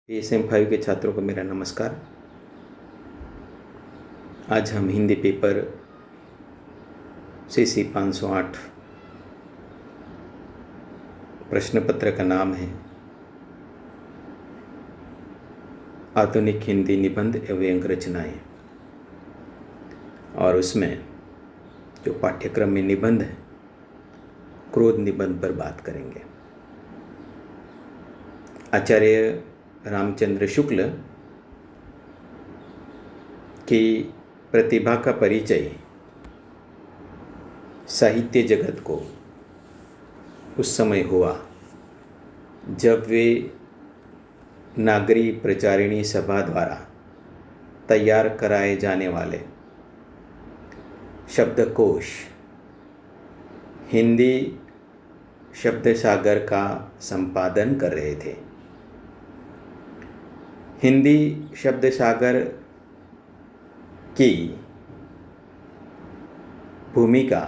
ASM 5 के छात्रों को मेरा नमस्कार। आज हम हिंदी पेपर CC 508 प्रश्न पत्र का नाम है आधुनिक हिंदी निबंध एवं व्यंग्य रचनाएं, और उसमें जो पाठ्यक्रम में निबंध है क्रोध निबंध पर बात करेंगे। आचार्य रामचंद्र शुक्ल की प्रतिभा का परिचय साहित्य जगत को उस समय हुआ जब वे नागरी प्रचारिणी सभा द्वारा तैयार कराए जाने वाले शब्दकोश हिंदी शब्द सागर का संपादन कर रहे थे। हिंदी शब्द सागर की भूमिका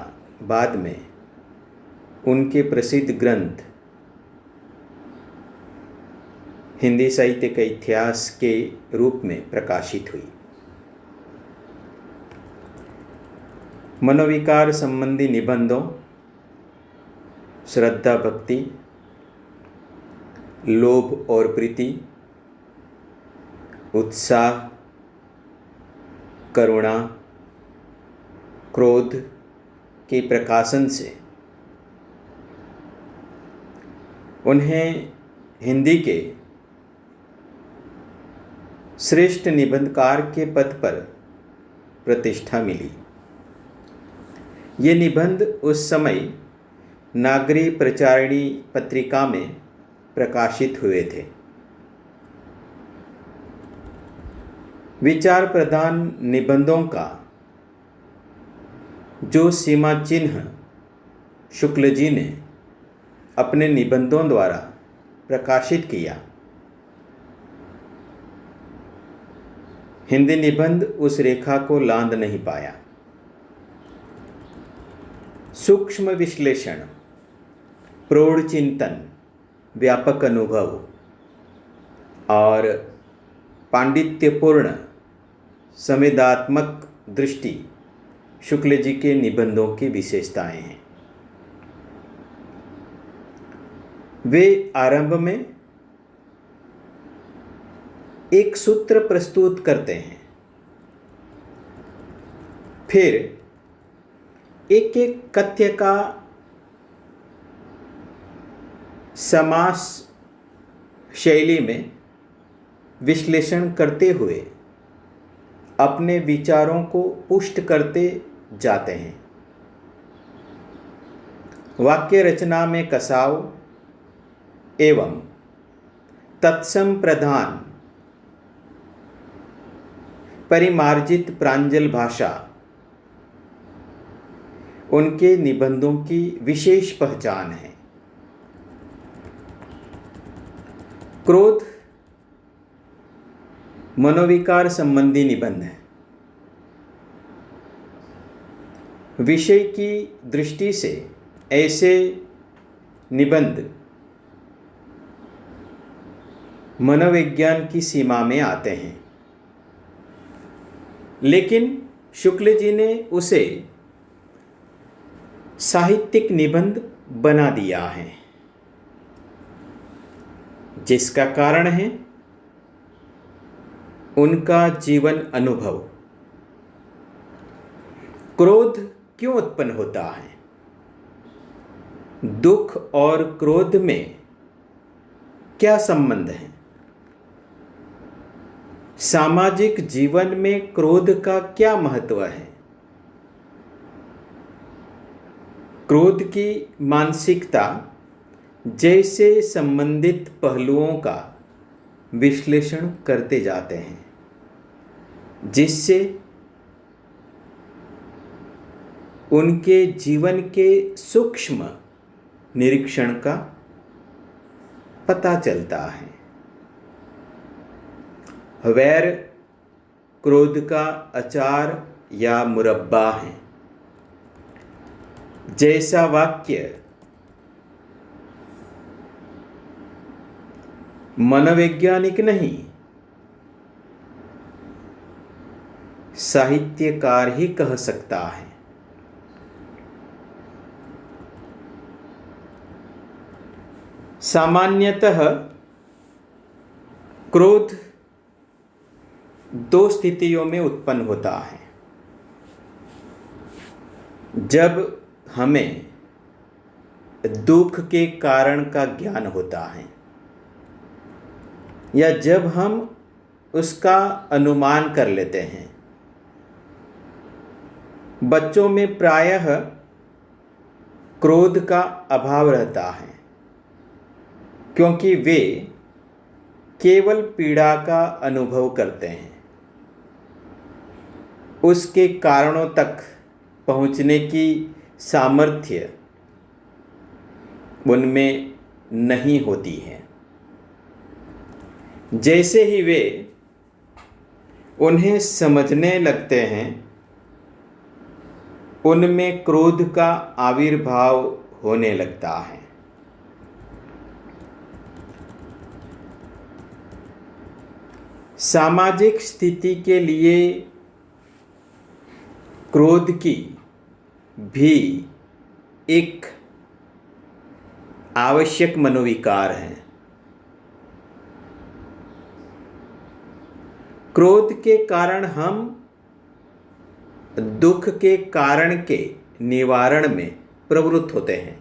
बाद में उनके प्रसिद्ध ग्रंथ हिंदी साहित्य के इतिहास के रूप में प्रकाशित हुई। मनोविकार संबंधी निबंधों, श्रद्धा भक्ति, लोभ और प्रीति, उत्साह, करुणा, क्रोध के प्रकाशन से उन्हें हिंदी के श्रेष्ठ निबंधकार के पद पर प्रतिष्ठा मिली। ये निबंध उस समय नागरी प्रचारिणी पत्रिका में प्रकाशित हुए थे। विचार प्रधान निबंधों का जो सीमा चिन्ह शुक्ल जी ने अपने निबंधों द्वारा प्रकाशित किया, हिंदी निबंध उस रेखा को लांघ नहीं पाया। सूक्ष्म विश्लेषण, प्रौढ़ चिंतन, व्यापक अनुभव और पांडित्यपूर्ण संवेदनात्मक दृष्टि शुक्ल जी के निबंधों की विशेषताएं हैं। वे आरंभ में एक सूत्र प्रस्तुत करते हैं, फिर एक एक कथ्य का समास शैली में विश्लेषण करते हुए अपने विचारों को पुष्ट करते जाते हैं। वाक्य रचना में कसाव एवं तत्सम प्रधान परिमार्जित प्रांजल भाषा उनके निबंधों की विशेष पहचान है। क्रोध मनोविकार संबंधी निबंध है। विषय की दृष्टि से ऐसे निबंध मनोविज्ञान की सीमा में आते हैं, लेकिन शुक्ल जी ने उसे साहित्यिक निबंध बना दिया है, जिसका कारण है उनका जीवन अनुभव। क्रोध क्यों उत्पन्न होता है? दुख और क्रोध में क्या संबंध है? सामाजिक जीवन में क्रोध का क्या महत्व है? क्रोध की मानसिकता जैसे संबंधित पहलुओं का विश्लेषण करते जाते हैं, जिससे उनके जीवन के सूक्ष्म निरीक्षण का पता चलता है। वैर क्रोध का अचार या मुरब्बा है। जैसा वाक्य मनोवैज्ञानिक नहीं, साहित्यकार ही कह सकता है। सामान्यतः क्रोध दो स्थितियों में उत्पन्न होता है। जब हमें दुख के कारण का ज्ञान होता है या जब हम उसका अनुमान कर लेते हैं। बच्चों में प्रायः क्रोध का अभाव रहता है क्योंकि वे केवल पीड़ा का अनुभव करते हैं, उसके कारणों तक पहुंचने की सामर्थ्य उनमें नहीं होती है। जैसे ही वे उन्हें समझने लगते हैं, उनमें क्रोध का आविर्भाव होने लगता है। सामाजिक स्थिति के लिए क्रोध की भी एक आवश्यक मनोविकार है। क्रोध के कारण हम दुख के कारण के निवारण में प्रवृत्त होते हैं।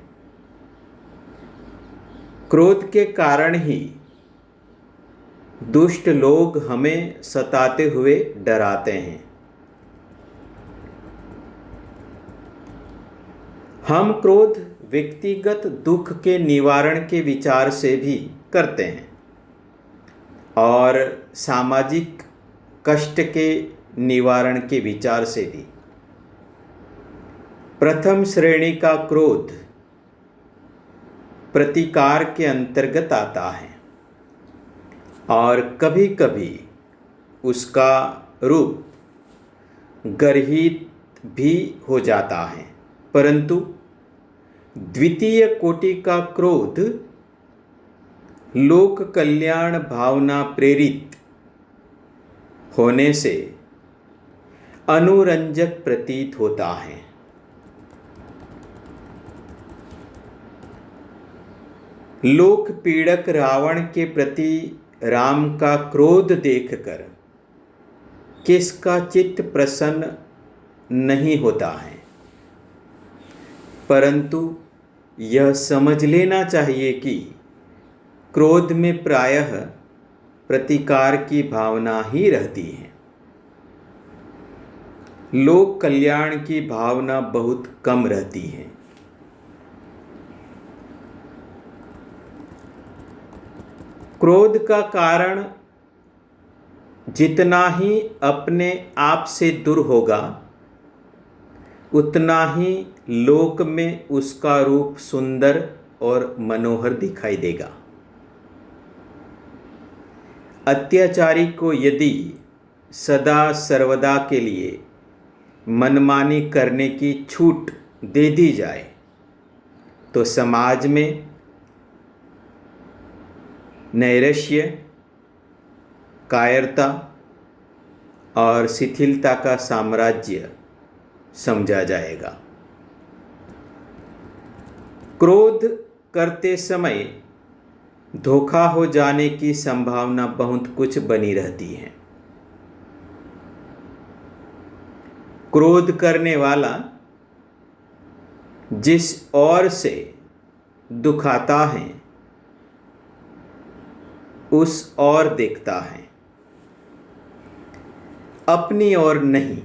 क्रोध के कारण ही दुष्ट लोग हमें सताते हुए डराते हैं। हम क्रोध व्यक्तिगत दुख के निवारण के विचार से भी करते हैं और सामाजिक कष्ट के निवारण के विचार से भी। प्रथम श्रेणी का क्रोध प्रतिकार के अंतर्गत आता है और कभी कभी उसका रूप गर्हित भी हो जाता है, परंतु द्वितीय कोटि का क्रोध लोक कल्याण भावना प्रेरित होने से अनुरंजक प्रतीत होता है। लोक पीड़क रावण के प्रति राम का क्रोध देखकर किसका चित्त प्रसन्न नहीं होता है, परंतु यह समझ लेना चाहिए कि क्रोध में प्रायः प्रतिकार की भावना ही रहती है। लोक कल्याण की भावना बहुत कम रहती है। क्रोध का कारण जितना ही अपने आप से दूर होगा, उतना ही लोक में उसका रूप सुंदर और मनोहर दिखाई देगा। अत्याचारी को यदि सदा सर्वदा के लिए मनमानी करने की छूट दे दी जाए तो समाज में नैराश्य, कायरता और शिथिलता का साम्राज्य समझा जाएगा। क्रोध करते समय धोखा हो जाने की संभावना बहुत कुछ बनी रहती है। क्रोध करने वाला जिस ओर से दुखाता है उस ओर देखता है, अपनी ओर नहीं।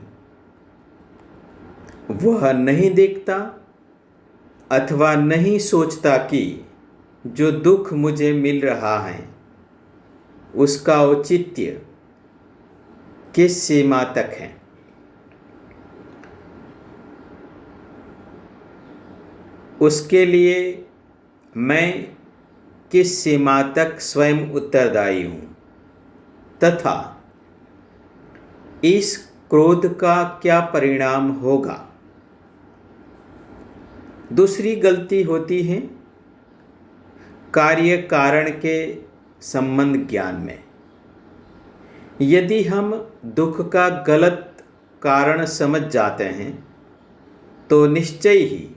वह नहीं देखता अथवा नहीं सोचता कि जो दुख मुझे मिल रहा है उसका औचित्य किस सीमा तक है। उसके लिए मैं किस सीमा तक स्वयं उत्तरदायी हूँ तथा इस क्रोध का क्या परिणाम होगा। दूसरी गलती होती है कार्य कारण के संबंध ज्ञान में। यदि हम दुख का गलत कारण समझ जाते हैं तो निश्चय ही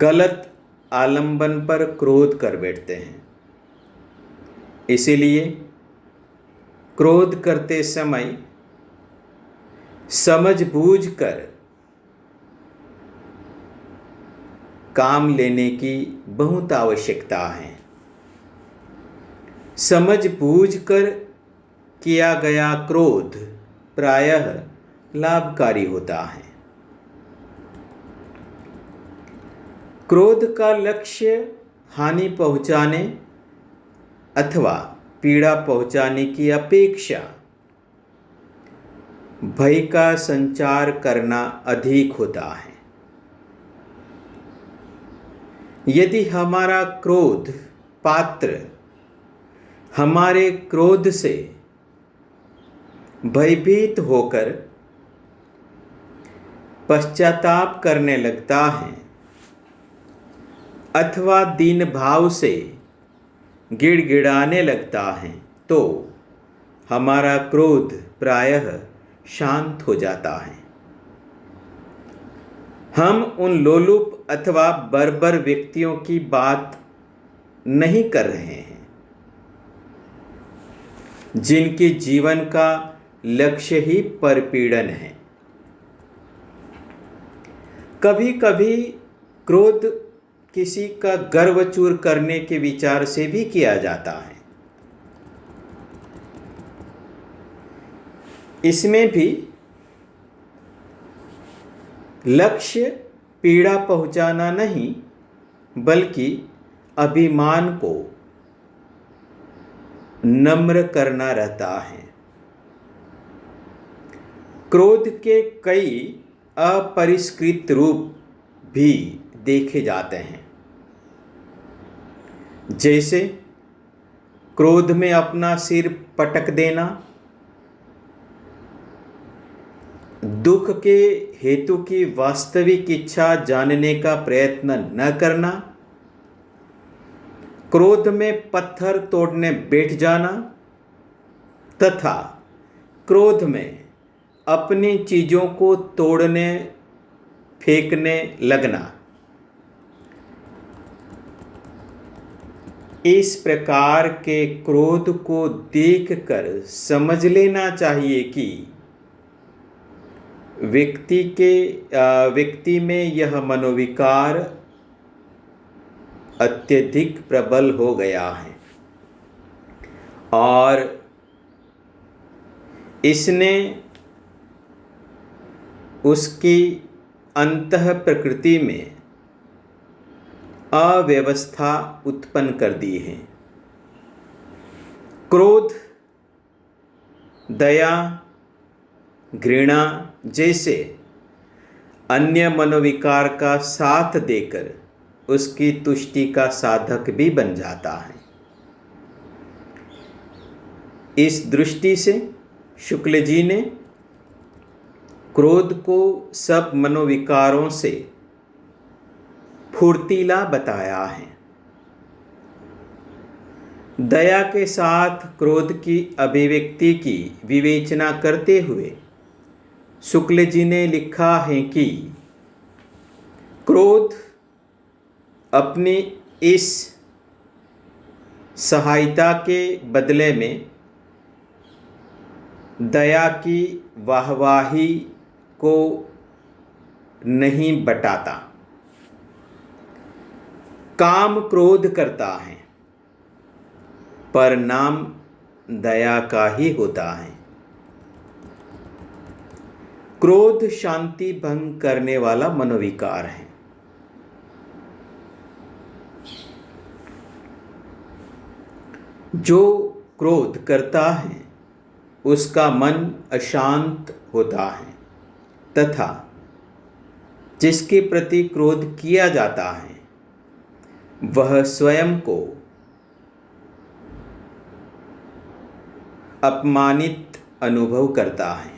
गलत आलंबन पर क्रोध कर बैठते हैं। इसीलिए क्रोध करते समय समझबूझकर काम लेने की बहुत आवश्यकता है। समझबूझकर किया गया क्रोध प्रायः लाभकारी होता है। क्रोध का लक्ष्य हानि पहुंचाने अथवा पीड़ा पहुंचाने की अपेक्षा भय का संचार करना अधिक होता है। यदि हमारा क्रोध पात्र हमारे क्रोध से भयभीत होकर पश्चाताप करने लगता है अथवा दीन भाव से गिड़गिड़ाने लगता है तो हमारा क्रोध प्रायः शांत हो जाता है। हम उन लोलुप अथवा बर्बर व्यक्तियों की बात नहीं कर रहे हैं जिनके जीवन का लक्ष्य ही परपीड़न है। कभी कभी क्रोध किसी का गर्व चूर करने के विचार से भी किया जाता है। इसमें भी लक्ष्य पीड़ा पहुंचाना नहीं बल्कि अभिमान को नम्र करना रहता है। क्रोध के कई अपरिष्कृत रूप भी देखे जाते हैं, जैसे क्रोध में अपना सिर पटक देना, दुख के हेतु की वास्तविक इच्छा जानने का प्रयत्न न करना, क्रोध में पत्थर तोड़ने बैठ जाना तथा क्रोध में अपनी चीज़ों को तोड़ने फेंकने लगना। इस प्रकार के क्रोध को देखकर समझ लेना चाहिए कि व्यक्ति में यह मनोविकार अत्यधिक प्रबल हो गया है और इसने उसकी अंतः प्रकृति में अव्यवस्था उत्पन्न कर दी है। क्रोध, दया, घृणा जैसे अन्य मनोविकार का साथ देकर उसकी तुष्टि का साधक भी बन जाता है। इस दृष्टि से शुक्ल जी ने क्रोध को सब मनोविकारों से फुर्तीला बताया है। दया के साथ क्रोध की अभिव्यक्ति की विवेचना करते हुए शुक्ल जी ने लिखा है कि क्रोध अपनी इस सहायता के बदले में दया की वाहवाही को नहीं बटाता। काम क्रोध करता है, परिणाम दया का ही होता है। क्रोध शांति भंग करने वाला मनोविकार है। जो क्रोध करता है उसका मन अशांत होता है तथा जिसके प्रति क्रोध किया जाता है वह स्वयं को अपमानित अनुभव करता है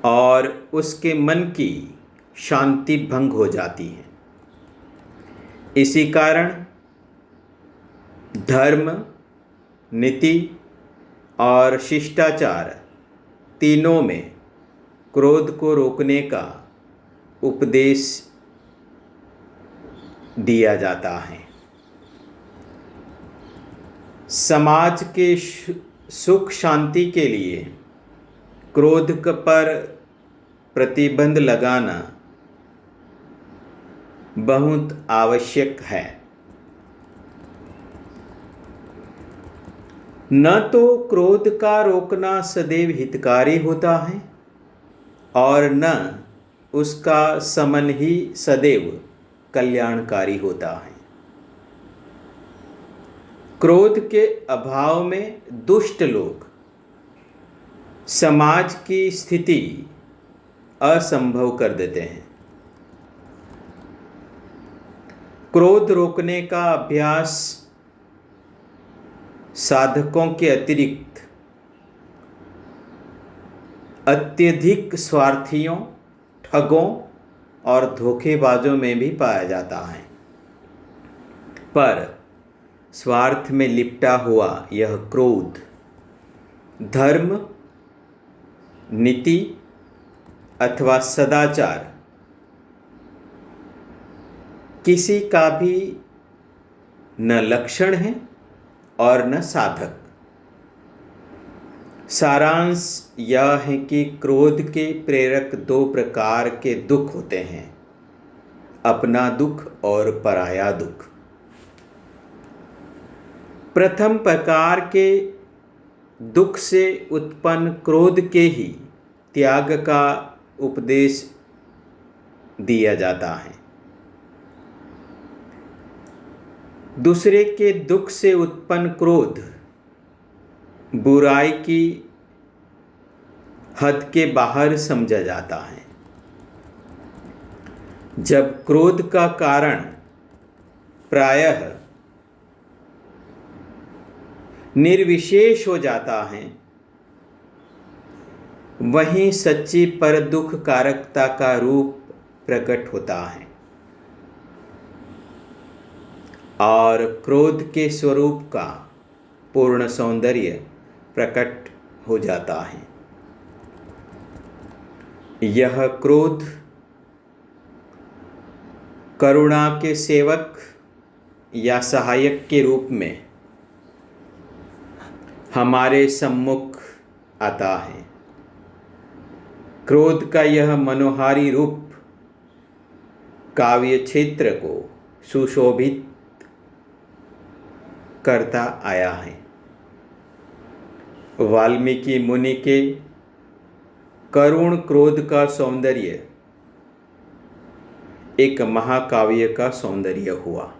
और उसके मन की शांति भंग हो जाती है। इसी कारण धर्म, नीति और शिष्टाचार तीनों में क्रोध को रोकने का उपदेश दिया जाता है। समाज के सुख शांति के लिए क्रोध पर प्रतिबंध लगाना बहुत आवश्यक है। न तो क्रोध का रोकना सदैव हितकारी होता है और न उसका शमन ही सदैव कल्याणकारी होता है। क्रोध के अभाव में दुष्ट लोग समाज की स्थिति असंभव कर देते हैं। क्रोध रोकने का अभ्यास साधकों के अतिरिक्त अत्यधिक स्वार्थियों, ठगों और धोखेबाजों में भी पाया जाता है। पर स्वार्थ में लिपटा हुआ यह क्रोध धर्म, नीति अथवा सदाचार किसी का भी न लक्षण है और न साधक। सारांश यह है कि क्रोध के प्रेरक दो प्रकार के दुख होते हैं, अपना दुख और पराया दुख। प्रथम प्रकार के दुख से उत्पन्न क्रोध के ही त्याग का उपदेश दिया जाता है। दूसरे के दुख से उत्पन्न क्रोध बुराई की हद के बाहर समझा जाता है। जब क्रोध का कारण प्रायः निर्विशेष हो जाता है, वहीं सच्ची पर दुख कारकता का रूप प्रकट होता है और क्रोध के स्वरूप का पूर्ण सौंदर्य प्रकट हो जाता है। यह क्रोध करुणा के सेवक या सहायक के रूप में हमारे सम्मुख आता है। क्रोध का यह मनोहारी रूप काव्य क्षेत्र को सुशोभित करता आया है। वाल्मीकि मुनि के करुण क्रोध का सौंदर्य एक महाकाव्य का सौंदर्य हुआ।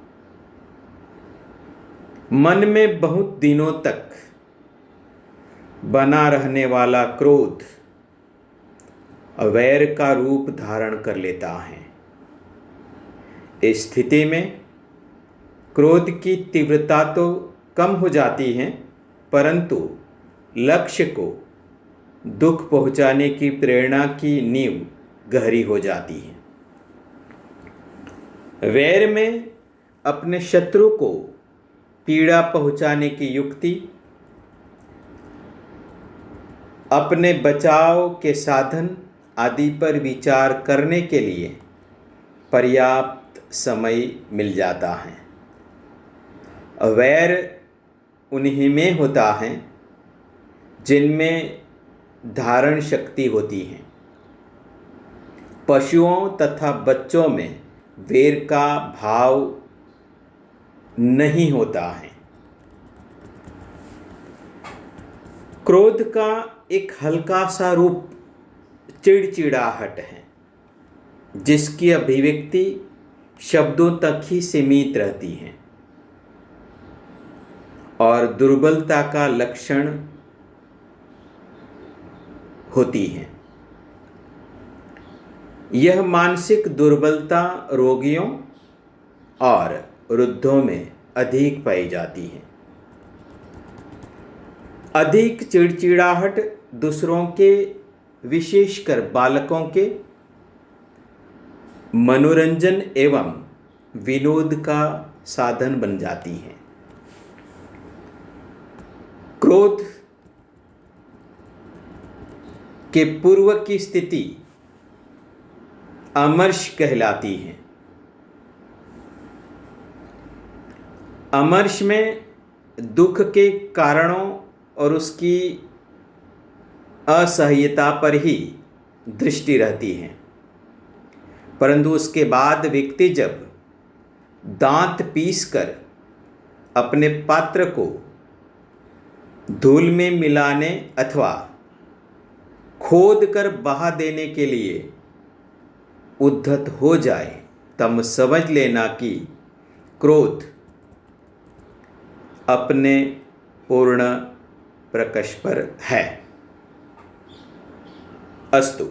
मन में बहुत दिनों तक बना रहने वाला क्रोध वैर का रूप धारण कर लेता है। इस स्थिति में क्रोध की तीव्रता तो कम हो जाती है, परंतु लक्ष्य को दुख पहुंचाने की प्रेरणा की नींव गहरी हो जाती है। वैर में अपने शत्रु को पीड़ा पहुंचाने की युक्ति, अपने बचाव के साधन आदि पर विचार करने के लिए पर्याप्त समय मिल जाता है। वैर उन्हीं में होता है जिनमें धारण शक्ति होती है। पशुओं तथा बच्चों में वैर का भाव नहीं होता है। क्रोध का एक हल्का सा रूप चिड़चिड़ाहट है, जिसकी अभिव्यक्ति शब्दों तक ही सीमित रहती है और दुर्बलता का लक्षण होती है। यह मानसिक दुर्बलता रोगियों और वृद्धों में अधिक पाई जाती है। अधिक चिड़चिड़ाहट दूसरों के, विशेषकर बालकों के मनोरंजन एवं विनोद का साधन बन जाती है। क्रोध के पूर्व की स्थिति अमर्ष कहलाती है। अमर्ष में दुख के कारणों और उसकी असह्यता पर ही दृष्टि रहती है, परंतु उसके बाद व्यक्ति जब दांत पीसकर अपने पात्र को धूल में मिलाने अथवा खोद कर बहा देने के लिए उद्धत हो जाए, तब समझ लेना कि क्रोध अपने पूर्ण प्रकाश पर है। अस्तु।